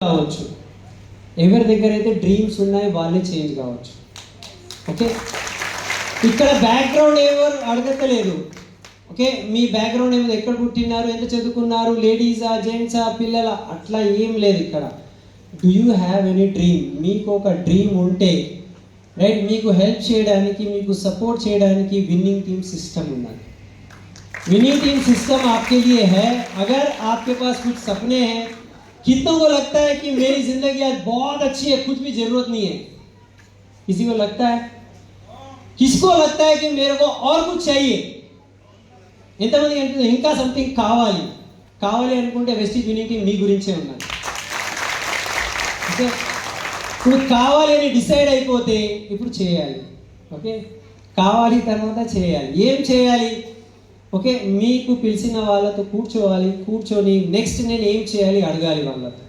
కావచ్చు, ఎవరి దగ్గర అయితే డ్రీమ్స్ ఉన్నాయి వాళ్ళే చేంజ్ కావచ్చు. ఓకే, ఇక్కడ బ్యాక్గ్రౌండ్ ఎవరు అడగట్లేదు. ఓకే, మీ బ్యాక్గ్రౌండ్ ఏమో ఎక్కడ పుట్టినారు, ఎంత చదువుకున్నారు, లేడీసా జెంట్సా పిల్లల, అట్లా ఏం లేదు ఇక్కడ. Do you have any dream? మీకు ఒక డ్రీమ్ ఉంటే రైట్, మీకు హెల్ప్ చేయడానికి, మీకు సపోర్ట్ చేయడానికి విన్నింగ్ टीम सिस्टम ఉన్నది. विनिंग टीम सिस्टम आपके लिए है. अगर आपके पास कुछ सपने हैं, कितनों को लगता है कि मेरी जिंदगी आज बहुत अच्छी है, कुछ भी जरूरत नहीं है? किसी को लगता है? किसको लगता है कि मेरे को और कुछ चाहिए? ఎంతమంది అంటే ఇంకా సంథింగ్ కావాలి కావాలి అనుకుంటే వెస్టీజ్ విన్నింగ్ టీం మీ గురించే ఉన్నది. ఓకే, ఇప్పుడు కావాలి అని డిసైడ్ అయిపోతే ఇప్పుడు చేయాలి. ఓకే, కావాలి తర్వాత చేయాలి. ఏం చేయాలి? ఓకే, మీకు పిలిచిన వాళ్ళతో కూర్చోవాలి, కూర్చొని నెక్స్ట్ నేను ఏం చేయాలి అడగాలి వాళ్ళతో.